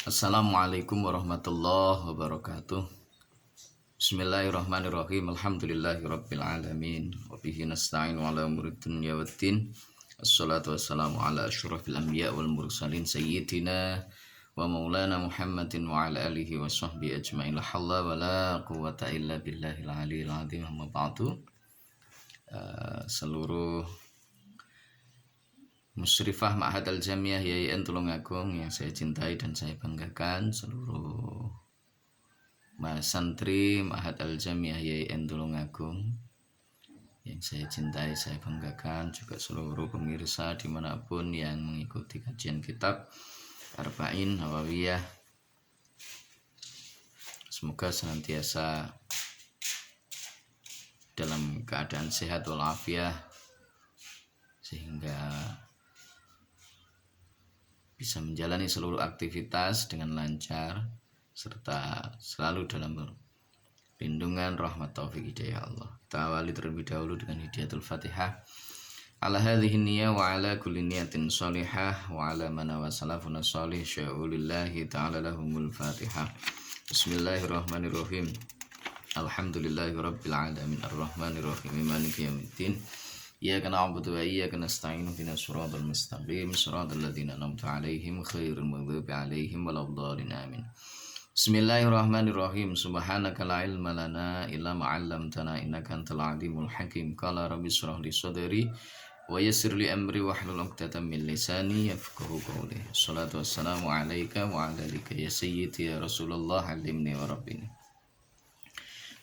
Assalamualaikum warahmatullahi wabarakatuh. Bismillahirrahmanirrahim. Alhamdulillahirabbil alamin. Wa bihi nasta'in ala umuri dunya waddin. Assalatu wassalamu ala asyrafil anbiya wal mursalin sayyidina wa maulana Muhammadin wa ala alihi wa sahbihi ajmain. La haula wa la quwwata illa billahil aliyil azim. Amma ba'du. Seluruh Musyrifah Ma'had Al-Jamiah YIN Tulungagung yang saya cintai dan saya banggakan, seluruh santri Ma'had Al-Jamiah YIN Tulungagung yang saya cintai, saya banggakan, juga seluruh pemirsa dimanapun yang mengikuti kajian kitab Arba'in Nawawiyah. Semoga senantiasa dalam keadaan sehat walafiat sehingga bisa menjalani seluruh aktivitas dengan lancar serta selalu dalam lindungan rahmat taufik hidayah Allah. Kita awali terlebih dahulu dengan hidayatul Fatihah. Ala hadhihi niyyah wa ala kulli niyatin shalihah wa ala man wa salafuna shalih sya'ulillahi ta'ala lahumul Fatihah. Bismillahirrahmanirrahim. Alhamdulillahi rabbil alamin arrahmanir rahim maliki yaumiddin. Iyyaka na'budu wa iyyaka nasta'in ihdinas siratal mustaqim siratal ladzina an'amta 'alaihim ghairil maghdubi 'alaihim waladdallin amin. Bismillahirrahmanirrahim. Subhanaka la ilma lana illa ma 'allamtana innaka antal alimul hakim. Qala rabbi shrah li sadri wa yassir li amri wahlul 'uqdatam min lisani yafqahu qawli. Shalatu wassalamu 'alaika wa 'ala alika ya sayyidi ya Rasulullah 'allimni wa rabbini.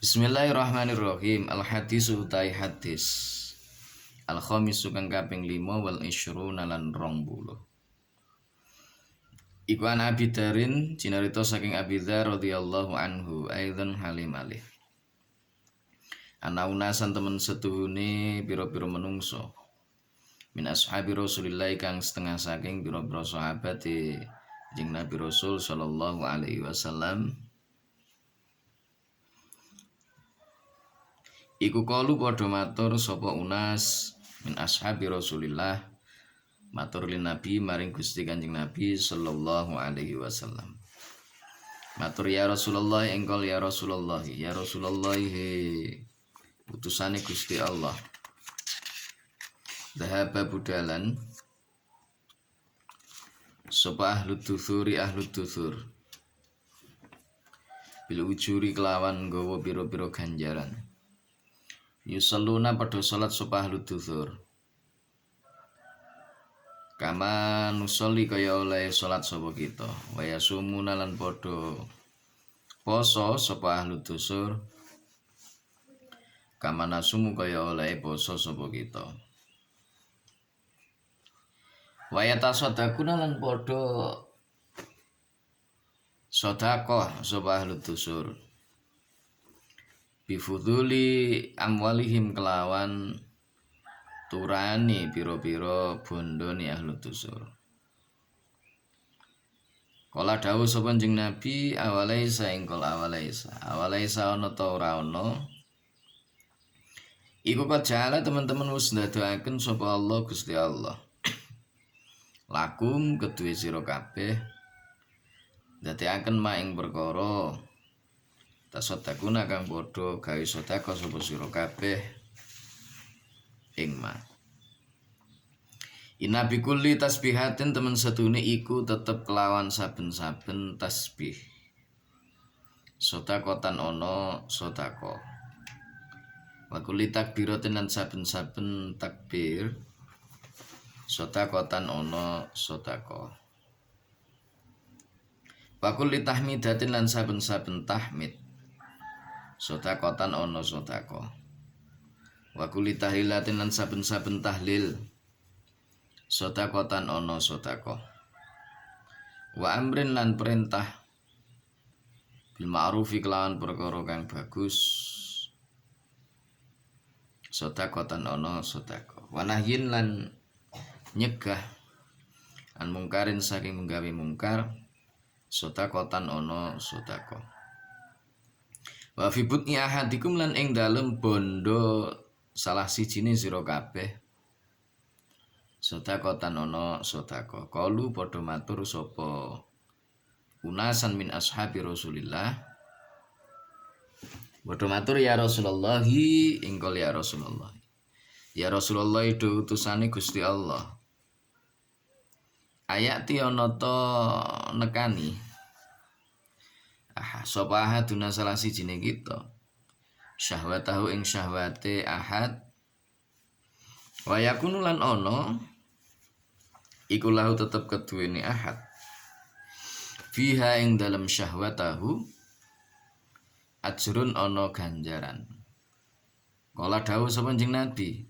Bismillahirrahmanirrahim. Al-hadisu utai hadis Al-khamisu kang kaping 5 wal isyruna lan 20. Iku an Abi Darin cinarita saking Abi Dzar radhiyallahu anhu aidan halim alih. Ana unasan temen setuhune pira-pira menungso min ashabi Rasulillah kang setengah saking pira-pira sahabat Kanjeng Nabi Rasul sallallahu alaihi wasallam. Iku kalu padha matur sapa unas min ashabi Rasulillah matur lin Nabi maring Gusti Kanjeng Nabi sallallahu alaihi wasallam. Matur ya Rasulullah engkol ya Rasulullah ya Rasulullah utusane Gusti Allah. Dhahaba budalan sapa ahlu duthur bil ujuri kelawan nggawa pira-pira ganjaran. Yusalluna padha salat sapa ahlu duthur kama nusolli kaya oleh salat sapa kita wa yasumuna lan padha poso sapa ahlu duthur kama nasumu kaya oleh poso sapa kita wa yatasaddaquna lan padha sedekah sapa ahlu duthur bifuduli amwalihim kelawan turani piro-piro bondone ahlu dusur. Kala dawuh sapa Kanjeng Nabi awalaisa engkol awalaisa ana ta ora ana. Iku kajala teman-teman wis ndadoaken sapa Allah Gusti Allah. Lakum kedue sira kabeh ndadeaken maing perkara tasadaquna kang padha gawe sedekah sapa sira kabeh ing ma. Inna bi kulli tasbihatin temen setune iku tetep kelawan saben-saben tasbih. Sedekatan ana sedekah. Wa kulli takbiratin lan saben-saben takbir. Sedekatan ana sedekah. Wa kulli tahmidatin lan saben-saben tahmid. Sedekatan ana sedekah. Wa kulli tahlilatin lan saben-saben tahlil. Sedekatan ana sedekah. Wa amrin lan perintah bil ma'rufi kelawan perkara kang bagus. Sedekatan ana sedekah. Wa nahyin lan nyegah an mungkarin saking menggawe mungkar. Sedekatan ana sedekah. Wa fi butni ahadikum lan ing dalem bondo salah sijine sira kabeh sedekatan ana sedekah. Kalu padha matur sapa unasan min ashabi Rasulillah. Padha matur ya Rasulullah, engkol ya Rasulullah. Ya Rasulullah itu utusane Gusti Allah. Ayati ana ta nekani. Sapa ahaduna salah sijine kita. Syahwatahu ing syahwate ahad. Wa yakunu lan ana iku lahu tetep keduweni ahad. Fiha ing dalam syahwatahu ajrun ana ganjaran. Kala dawuh sapa Kanjeng Nabi,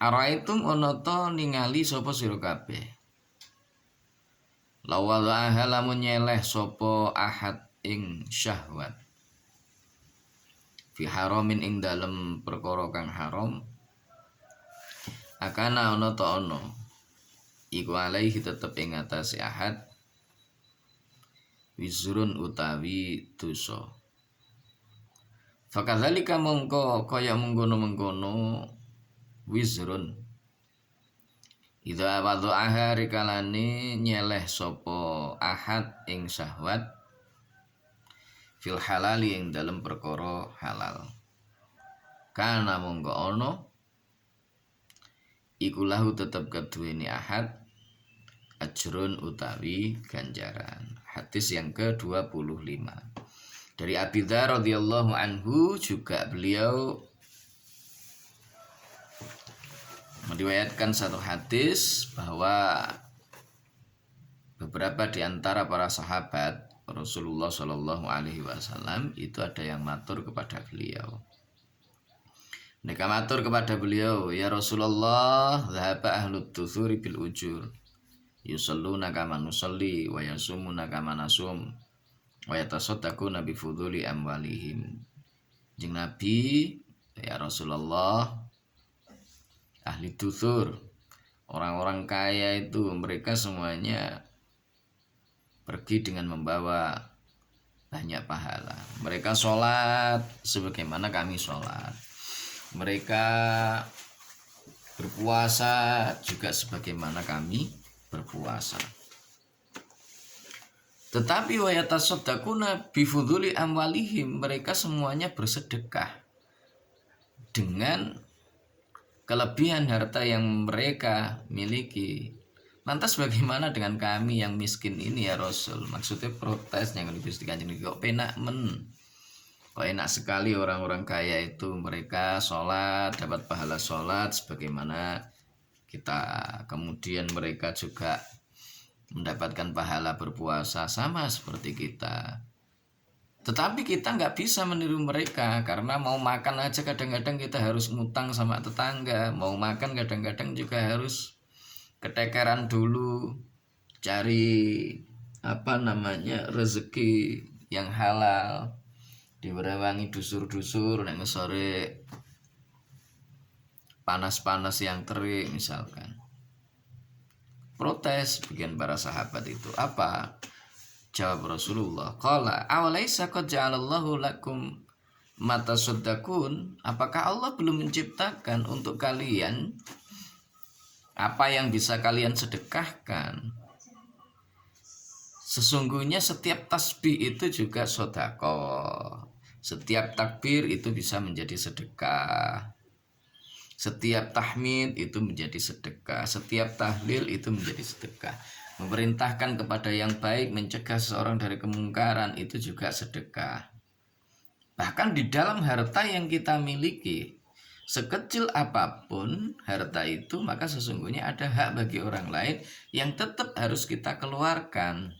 araitum ana ta ningali sapa sira kabeh. Lawala lamun nyeleh sapa ahad ing syahwat. Fi haramin ing dalem perkara kang haram. Akana ana ta ana iku alaihi tetep ing atase ahad wizrun utawi dosa. Fakadzalika mongko kaya mengkono-mengkono wizrun idza wada'aha rikalane nyeleh sapa ahad ing syahwat fil halali ing dalem perkara halal. Kana mongko ana iku lahu tetep keduweni ahad ajrun utawi ganjaran. Hadis yang ke-25 dari Abi Dzar radhiyallahu anhu, juga beliau meriwayatkan satu hadis bahwa beberapa di antara para sahabat Rasulullah Shallallahu Alaihi Wasallam itu ada yang matur kepada beliau. Mereka matur kepada beliau, ya Rasulullah, dhahaba ahlut tuthuri bil ujur. Yusalluna kama nusalli wa yasumuna kama nasum wa yatasaddaquna bi fuduli amwalihim. Jeung Nabi, ya Rasulullah, ahli tuthur, orang-orang kaya itu mereka semuanya pergi dengan membawa banyak pahala. Mereka sholat sebagaimana kami sholat. Mereka berpuasa juga sebagaimana kami berpuasa. Tetapi wa yatasaddaquna bi fuduli amwalihim, mereka semuanya bersedekah dengan kelebihan harta yang mereka miliki. Lantas bagaimana dengan kami yang miskin ini ya Rasul? Maksudnya protesnya kalau Gusti Kanjeng kok penak men. Kok enak sekali orang-orang kaya itu mereka sholat dapat pahala sholat sebagaimana kita, kemudian mereka juga mendapatkan pahala berpuasa sama seperti kita. Tetapi kita nggak bisa meniru mereka, karena mau makan aja kadang-kadang kita harus ngutang sama tetangga. Mau makan kadang-kadang juga harus ketekeran dulu, cari rezeki yang halal, diwerangi dusur-dusur nang sore panas-panas yang terik misalkan. Protes bagian para sahabat itu. Apa jawab Rasulullah? Qala awalaisa qad ja'alallahu lakum matasaddaqun? Apakah Allah belum menciptakan untuk kalian apa yang bisa kalian sedekahkan? Sesungguhnya setiap tasbih itu juga sedekah. Setiap takbir itu bisa menjadi sedekah. Setiap tahmid itu menjadi sedekah. Setiap tahlil itu menjadi sedekah. Memerintahkan kepada yang baik, mencegah seseorang dari kemungkaran itu juga sedekah. Bahkan di dalam harta yang kita miliki, sekecil apapun harta itu, maka sesungguhnya ada hak bagi orang lain yang tetap harus kita keluarkan.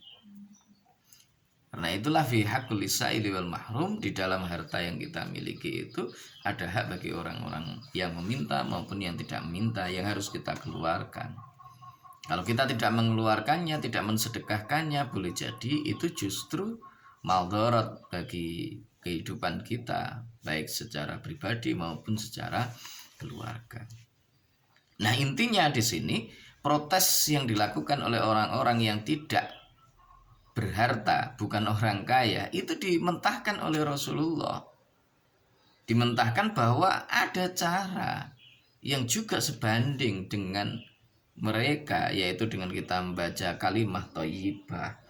Karena itulah fi haqqul lisaili wal mahrum, di dalam harta yang kita miliki itu ada hak bagi orang-orang yang meminta maupun yang tidak meminta yang harus kita keluarkan. Kalau kita tidak mengeluarkannya, tidak mensedekahkannya, boleh jadi itu justru maldharat bagi kehidupan kita, baik secara pribadi maupun secara keluarga. Nah, intinya di sini protes yang dilakukan oleh orang-orang yang tidak berharta, bukan orang kaya, itu dimentahkan oleh Rasulullah. Dimentahkan bahwa ada cara yang juga sebanding dengan mereka, yaitu dengan kita membaca kalimah thayyibah,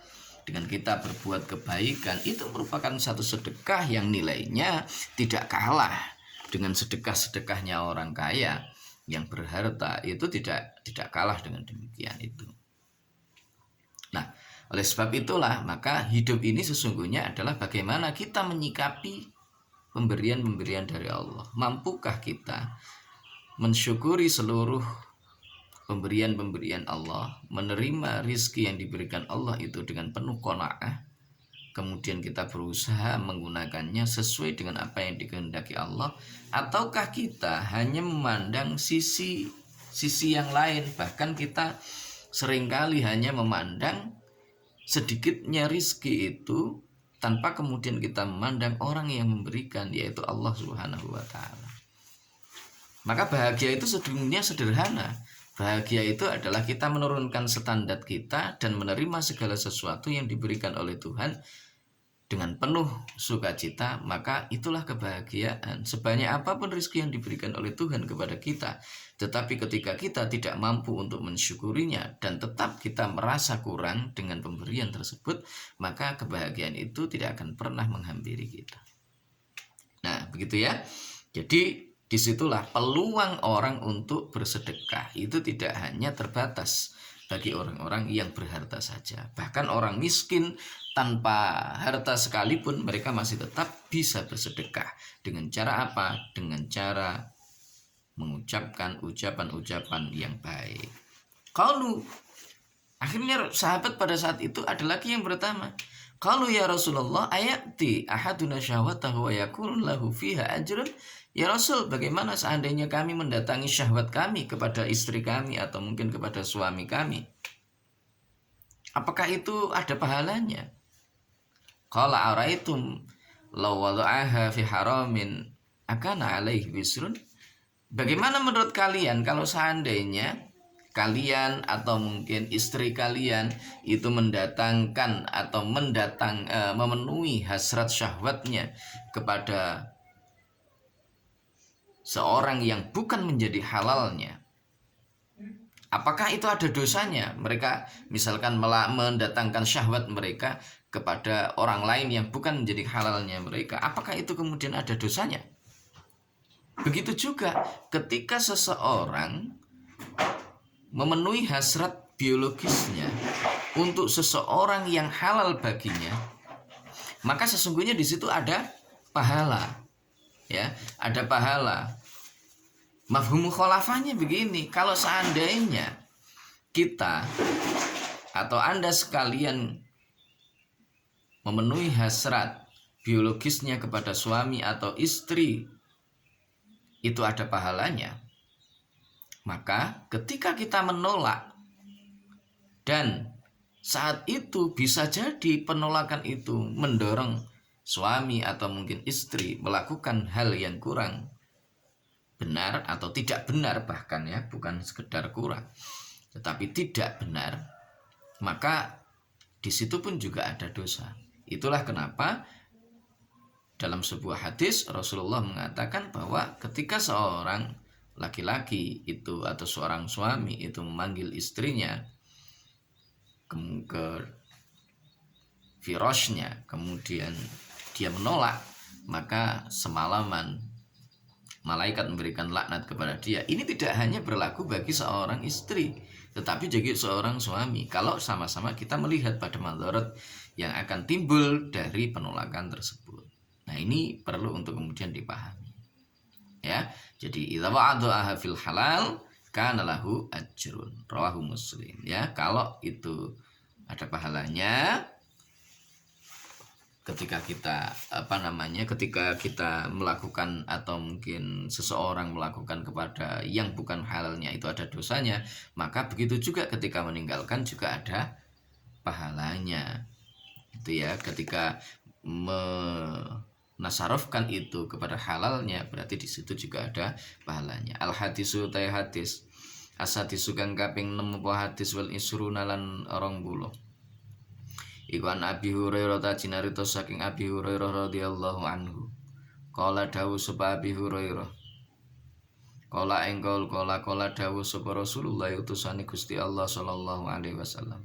dengan kita berbuat kebaikan, itu merupakan satu sedekah yang nilainya tidak kalah dengan sedekah-sedekahnya orang kaya yang berharta. Itu tidak kalah dengan demikian itu. Nah, oleh sebab itulah maka hidup ini sesungguhnya adalah bagaimana kita menyikapi pemberian-pemberian dari Allah. Mampukah kita mensyukuri seluruh pemberian-pemberian Allah, menerima rizki yang diberikan Allah itu dengan penuh qanaah, kemudian kita berusaha menggunakannya sesuai dengan apa yang dikehendaki Allah, ataukah kita hanya memandang sisi yang lain, bahkan kita seringkali hanya memandang sedikitnya rizki itu tanpa kemudian kita memandang orang yang memberikan, yaitu Allah Subhanahu wa Ta'ala. Maka bahagia itu sebenarnya sederhana. Bahagia itu adalah kita menurunkan standar kita dan menerima segala sesuatu yang diberikan oleh Tuhan dengan penuh sukacita. Maka itulah kebahagiaan. Sebanyak apapun rezeki yang diberikan oleh Tuhan kepada kita, tetapi ketika kita tidak mampu untuk mensyukurinya dan tetap kita merasa kurang dengan pemberian tersebut, maka kebahagiaan itu tidak akan pernah menghampiri kita. Nah, begitu ya. Jadi disitulah peluang orang untuk bersedekah itu tidak hanya terbatas bagi orang-orang yang berharta saja. Bahkan orang miskin tanpa harta sekalipun mereka masih tetap bisa bersedekah. Dengan cara apa? Dengan cara mengucapkan ucapan-ucapan yang baik. Kalau akhirnya sahabat pada saat itu ada lagi yang bertanya, kalau ya Rasulullah ayati ahaduna syahwatahu wa yakun lahu fiha ajrun. Ya Rasul, bagaimana seandainya kami mendatangi syahwat kami kepada istri kami atau mungkin kepada suami kami? Apakah itu ada pahalanya? Qala araitum law wada'aha fi haramin akana alaihi wisrun. Bagaimana menurut kalian kalau seandainya kalian atau mungkin istri kalian itu mendatangkan atau memenuhi hasrat syahwatnya kepada seorang yang bukan menjadi halalnya, apakah itu ada dosanya? Mereka misalkan mendatangkan syahwat mereka kepada orang lain yang bukan menjadi halalnya mereka, apakah itu kemudian ada dosanya? Begitu juga ketika seseorang memenuhi hasrat biologisnya untuk seseorang yang halal baginya, maka sesungguhnya di situ ada pahala. Ya, ada pahala. Mafhum mukhalafahnya begini, kalau seandainya kita atau Anda sekalian memenuhi hasrat biologisnya kepada suami atau istri, itu ada pahalanya. Maka ketika kita menolak dan saat itu bisa jadi penolakan itu mendorong suami atau mungkin istri melakukan hal yang kurang benar atau tidak benar, bahkan ya, bukan sekedar kurang tetapi tidak benar, maka di situ pun juga ada dosa. Itulah kenapa dalam sebuah hadis Rasulullah mengatakan bahwa ketika seorang laki-laki itu atau seorang suami itu memanggil istrinya ke firasnya, kemudian dia menolak, maka semalaman malaikat memberikan laknat kepada dia. Ini tidak hanya berlaku bagi seorang istri, tetapi juga seorang suami, kalau sama-sama kita melihat pada madarat yang akan timbul dari penolakan tersebut. Nah, ini perlu untuk kemudian dipahami. Ya, jadi idza wa'adaha fil halal kana lahu ajrun, rawahu Muslim. Ya, kalau itu ada pahalanya ketika kita ketika kita melakukan atau mungkin seseorang melakukan kepada yang bukan halalnya itu ada dosanya, maka begitu juga ketika meninggalkan juga ada pahalanya. Itu ya, ketika menasarufkan itu kepada halalnya berarti di situ juga ada pahalanya. Al hadisu tay hadis asadisu kang kaping 6 hadis wal isruna lan 20. Iku an Abi Hurairah ta cinarita saking Abi Hurairah radhiyallahu anhu. Qala dawu sapa Abi Hurairah. Kola engkol kola dawuh sapa Rasulullah utusane Gusti Allah sallallahu alaihi wasallam.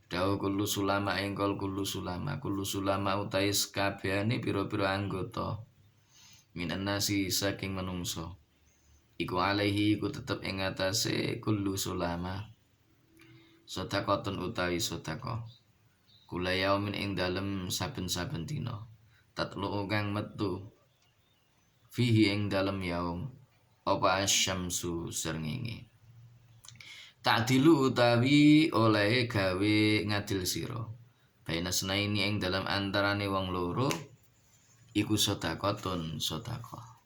Dawuh kullu sulama engkol kullu sulama utai sakabehane pira-pira anggota minan nasi saking manungsa. Iku alaihi iku tetep ing atase kullu sulama sedekahun utawi sedekah. Kula yaumin ing dalem saben-saben dina. Tatlu kang metu fihi ing dalem yaum apa asyamsu srengenge. Ta'dilu utawi oleh gawe ngadil sira. Baina senaini ing dalam antarane wong loro iku sedekahun sedekah.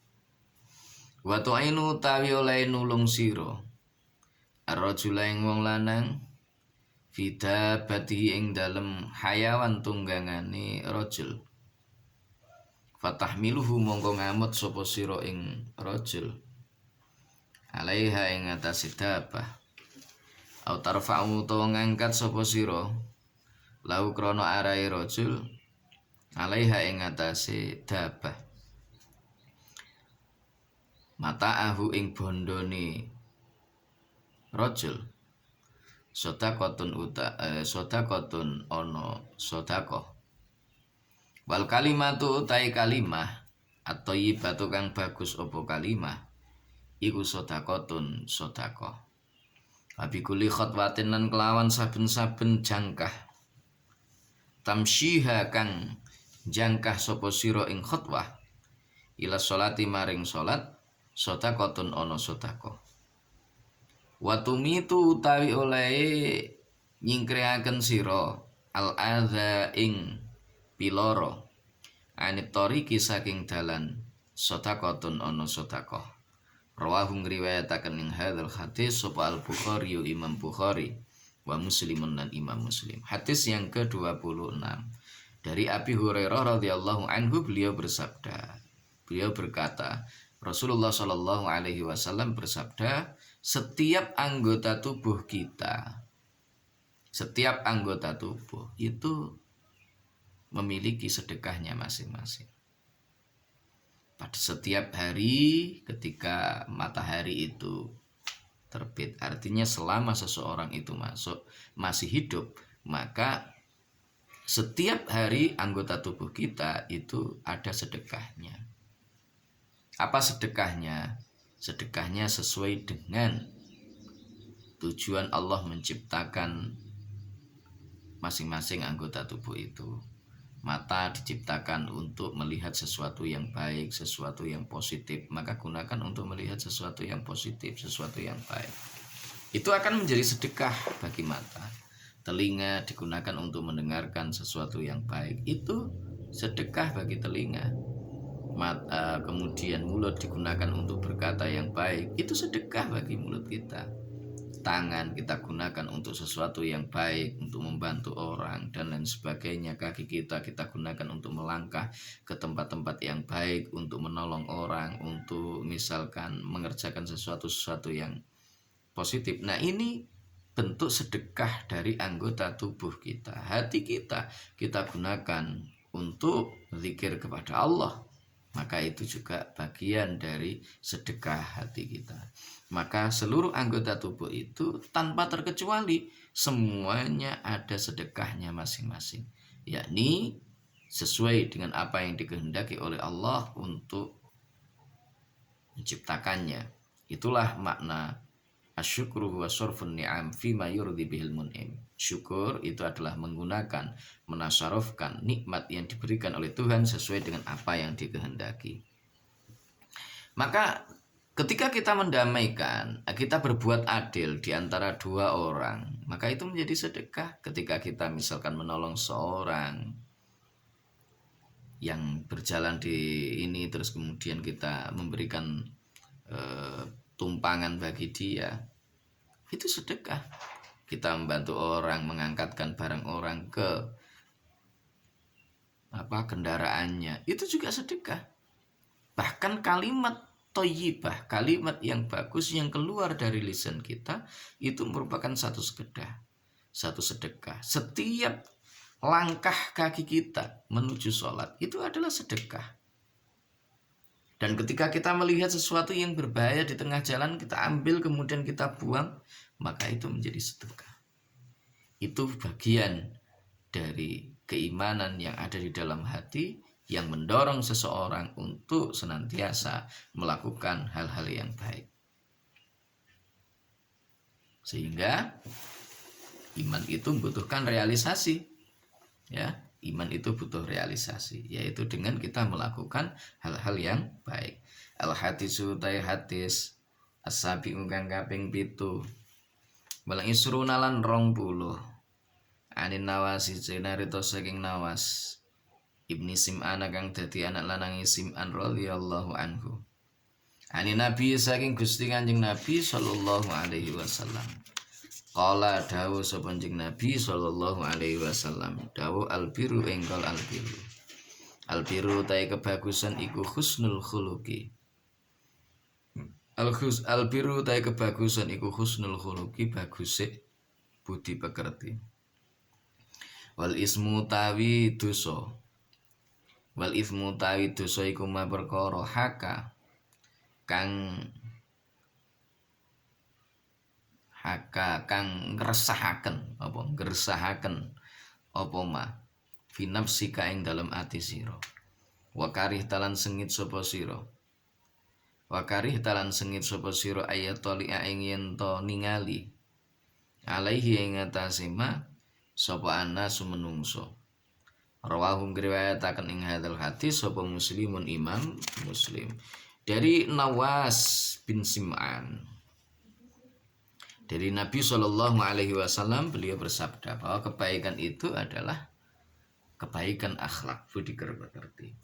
Wa tu'inu utawi oleh nulung sira. Ar-rajula ing wong lanang fida bati ing dalem hayawan tunggangane rajul. Fatahmiluhu mongko ngamot sapa sira ing rajul. Alaiha ing atase dabah. Au tarfa'u utawa ngangkat sapa sira lau krana arahe rajul alaiha ing atase dabah. Mata'ahu ing bondone rajul. Sedekahun sedekahun ana sedekah. Wal kalimatu utai kalimah atau yibatu kang bagus apa kalimah iku sedekahun sedekah. Abi kuli khotwatin lan kelawan saben-saben jangkah tamsyiha kang jangkah sapa sira ing khotwah ila sholati maring salat sedekahun ana sedekah. Watumitu utawi oleh nyingkreaken sira al adza ing piloro anit toriki saking dalan sedekahun ana sedekah. Rawahu ngriwayataken ing hadzal hadis sapa Al-Bukhari Imam Bukhari wa Muslimun dan Imam Muslim. Hadis yang ke-26 dari Abi Hurairah radhiyallahu anhu beliau bersabda. Beliau berkata, Rasulullah Shallallahu alaihi wasallam bersabda, setiap anggota tubuh itu memiliki sedekahnya masing-masing. Pada setiap hari ketika matahari itu terbit, artinya selama seseorang itu masih hidup, maka setiap hari anggota tubuh kita itu ada sedekahnya. Apa sedekahnya? Sedekahnya sesuai dengan tujuan Allah menciptakan masing-masing anggota tubuh itu. Mata diciptakan untuk melihat sesuatu yang baik, sesuatu yang positif. Maka gunakan untuk melihat sesuatu yang positif, sesuatu yang baik. Itu akan menjadi sedekah bagi mata. Telinga digunakan untuk mendengarkan sesuatu yang baik. Itu sedekah bagi telinga. Kemudian mulut digunakan untuk berkata yang baik. Itu sedekah bagi mulut kita. Tangan kita gunakan untuk sesuatu yang baik, untuk membantu orang dan lain sebagainya. Kaki kita gunakan untuk melangkah ke tempat-tempat yang baik, untuk menolong orang, untuk misalkan mengerjakan sesuatu yang positif. Nah, ini bentuk sedekah dari anggota tubuh kita. Hati kita gunakan untuk zikir kepada Allah, maka itu juga bagian dari sedekah hati kita. Maka seluruh anggota tubuh itu tanpa terkecuali semuanya ada sedekahnya masing-masing, yakni sesuai dengan apa yang dikehendaki oleh Allah untuk menciptakannya. Itulah makna asyukru wa surfun ni'am fima yurdi bihil mun'im. Syukur itu adalah menggunakan, menasarufkan nikmat yang diberikan oleh Tuhan sesuai dengan apa yang dikehendaki. Maka ketika kita mendamaikan, kita berbuat adil di antara dua orang, maka itu menjadi sedekah. Ketika kita misalkan menolong seorang yang berjalan di ini, terus kemudian kita memberikan tumpangan bagi dia, itu sedekah. Kita membantu orang, mengangkatkan barang orang ke kendaraannya, itu juga sedekah. Bahkan kalimat thayyibah, kalimat yang bagus yang keluar dari lisan kita, itu merupakan satu sedekah. Setiap langkah kaki kita menuju sholat itu adalah sedekah. Dan ketika kita melihat sesuatu yang berbahaya di tengah jalan, kita ambil kemudian kita buang, maka itu menjadi sedekah. Itu bagian dari keimanan yang ada di dalam hati yang mendorong seseorang untuk senantiasa melakukan hal-hal yang baik. Sehingga iman itu membutuhkan realisasi. Ya, iman itu butuh realisasi, yaitu dengan kita melakukan hal-hal yang baik. Al-hadisu tai hadis as-sabi'u kang kaping 7. Wal isruna lan 20. Anin Nawasi cenarita saking Nawas Ibni Sim'an kang dadi anak lanang Sim'an radhiyallahu anhu. Anin Nabi saking Gusti Kanjeng Nabi sallallahu alaihi wasallam. Qala dawuh sapa Nabi sallallahu alaihi wasallam, dawuh albiru engkol albiru. Albiru tai kebagusan iku husnul khuluqi. Albiru tai kebagusan iku husnul khuluqi, baguse budi pekerti. Wal ismu tawi dosa. Wal ismu tawi dosa iku ma perkara haka kang ngresahaken apa ma fi nafsika ing dalem ati sira. Wa karih talan sengit sapa sira. Wa karih talan sengit sapa sira ayatoli ing yen to ningali alaihi ing atase ma sapa anasu menungso. Rawahu ngriwayataken ing hadal hadis sapa Muslimun Imam Muslim dari Nawas bin Sim'an. Dari Nabi Shallallahu Alaihi Wasallam beliau bersabda bahwa kebaikan itu adalah kebaikan akhlak budi pekerti.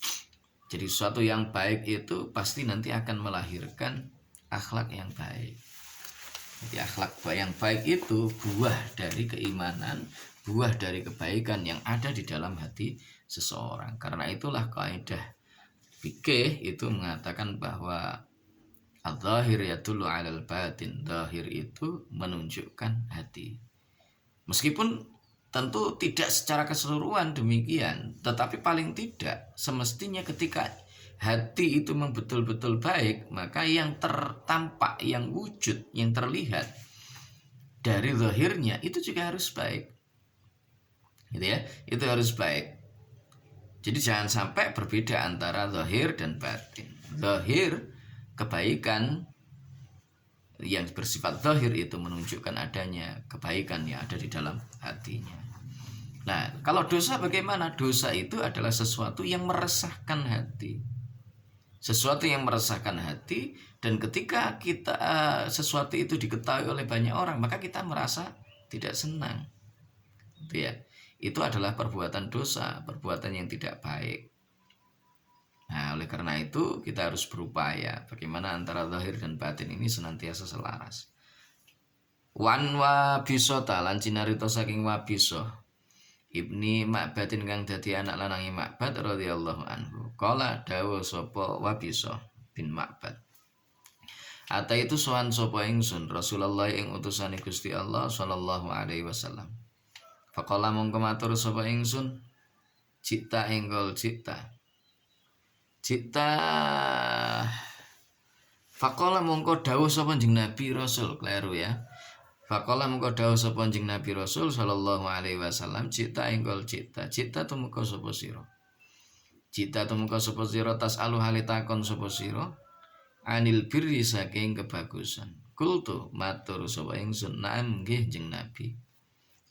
Jadi sesuatu yang baik itu pasti nanti akan melahirkan akhlak yang baik. Jadi akhlak yang baik itu buah dari keimanan, buah dari kebaikan yang ada di dalam hati seseorang. Karena itulah kaidah fikih itu mengatakan bahwa al-zahir yadullu 'alal batin. Zahir itu menunjukkan hati. Meskipun tentu tidak secara keseluruhan demikian, tetapi paling tidak semestinya ketika hati itu memang betul-betul baik, maka yang tertampak, yang wujud, yang terlihat dari zahirnya itu juga harus baik. Gitu ya, itu harus baik. Jadi jangan sampai berbeda antara zahir dan batin. Zahir kebaikan yang bersifat zahir itu menunjukkan adanya kebaikan yang ada di dalam hatinya. Nah, kalau dosa bagaimana? Dosa itu adalah sesuatu yang meresahkan hati. Sesuatu yang meresahkan hati, dan ketika kita sesuatu itu diketahui oleh banyak orang, maka kita merasa tidak senang. Itu ya. Itu adalah perbuatan dosa, perbuatan yang tidak baik. Nah, oleh karena itu kita harus berupaya bagaimana antara zahir dan batin ini senantiasa selaras. Wan Wabiso talan cinarito saking Wabiso Ibni Ma'badin kang dadi anak lanangi Ma'bad radhiyallahu anhu. Qala dawuh sapa Wabiso bin Ma'bad. Ata itu sowan sapa ingsun Rasulullah ing utusane Gusti Allah sallallahu alaihi wasallam. Faqala mongko matur sapa ingsun, cita enggol cita faqala mongko dawuh sapa jeneng Nabi Rasul, kleru ya. Faqala mongko dawuh sapa jeneng Nabi Rasul sallallahu alaihi wasallam, cita enggol cita tumeka sapa sira. Cita tumeka sapa sira tasalu halitakon sapa sira anil birri saking kebagusan. Kultu matur sapa ingsun, naam nggih jeneng Nabi.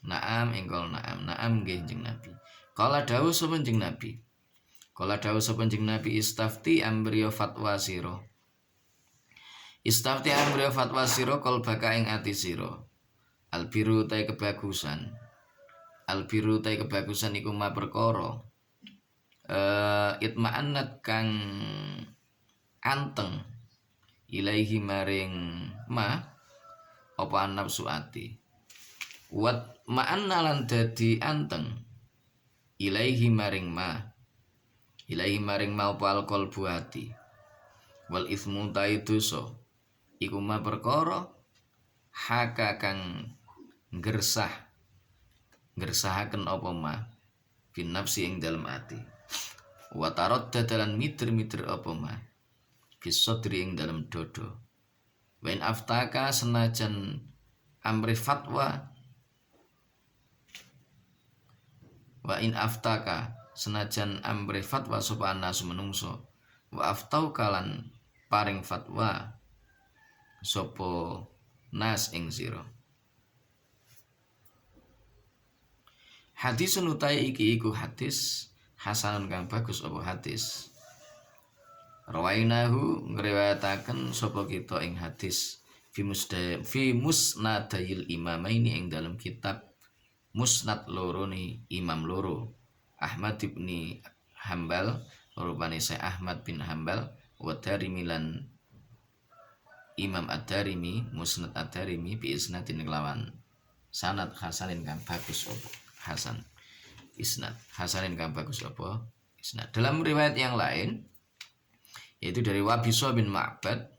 Naam enggol naam nggih jeneng Nabi. Kala dawuh sapa jeneng Nabi. Kala dawuh sapa jeneng Nabi, istafti ambriyo fatwa sira. Istafti ambriyo fatwa sira qalbaka ing ati sira. Albiru ta kebagusan. Albiru ta kebagusan iku ma perkara itma'annat kang anteng ilaihi maring ma apa nafsu ati. Wat ma'anna lan dadi anteng ilaihi maring ma apa alqalbu hati. Wal ismu dosa iku ma perkara haka kang nggersahaken apa ma bin nafsi ing dalem ati. Wa taradda dalan miter-miter apa ma fisodri ing dalam dodo. Wa in aftaka senajan amri fatwa, wa in aftaka senajan amri fatwa sapa nasu menungso, wa aftau kalan paring fatwa sapa nas ing sira. Hadisun utai iki iku hadis hasanun kang bagus apa hadis. Rawainahu ngriwayataken sapa kita ing hadis fi musnadayil imamaini ing dalam kitab musnad loro ni imam loro Ahmad ibni Hambal rupane Syekh Ahmad bin Hambal wa Darimi lan Imam Ad-Darimi musnad Ad-Darimi bi isnadin kelawan sanad hasanin kang bagus apa hasan isnad hasanin kang bagus apa isnad. Dalam riwayat yang lain yaitu dari Wabisa bin Ma'bad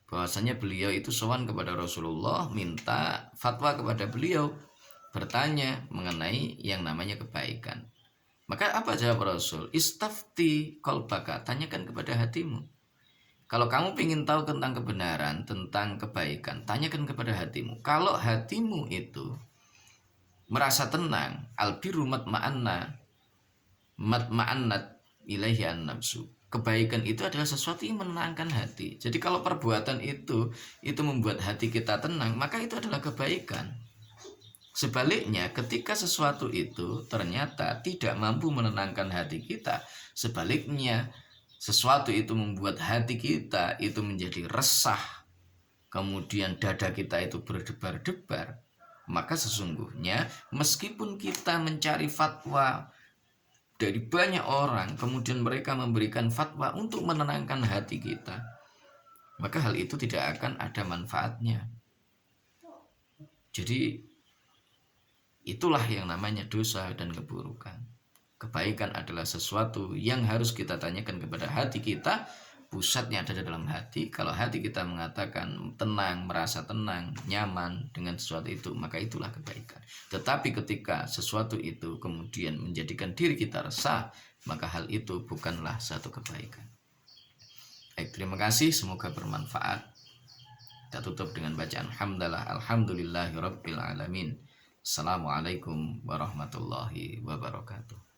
bahwasanya beliau itu sowan kepada Rasulullah minta fatwa kepada beliau, bertanya mengenai yang namanya kebaikan. Maka apa jawab Rasul? Istafti qalbaka, tanyakan kepada hatimu. Kalau kamu ingin tahu tentang kebenaran, tentang kebaikan, tanyakan kepada hatimu. Kalau hatimu itu merasa tenang, albiru matma'annat ilaihi an-nafsu. Kebaikan itu adalah sesuatu yang menenangkan hati. Jadi kalau perbuatan itu membuat hati kita tenang, maka itu adalah kebaikan. Sebaliknya, ketika sesuatu itu ternyata tidak mampu menenangkan hati kita, sebaliknya sesuatu itu membuat hati kita itu menjadi resah, kemudian dada kita itu berdebar-debar, maka sesungguhnya meskipun kita mencari fatwa dari banyak orang, kemudian mereka memberikan fatwa untuk menenangkan hati kita, maka hal itu tidak akan ada manfaatnya. Jadi itulah yang namanya dosa dan keburukan. Kebaikan adalah sesuatu yang harus kita tanyakan kepada hati kita. Pusatnya ada di dalam hati. Kalau hati kita mengatakan tenang, merasa tenang, nyaman dengan sesuatu itu, maka itulah kebaikan. Tetapi ketika sesuatu itu kemudian menjadikan diri kita resah, maka hal itu bukanlah satu kebaikan. Baik, terima kasih, semoga bermanfaat. Kita tutup dengan bacaan hamdalah alhamdulillahirabbil alamin. Assalamualaikum warahmatullahi wabarakatuh.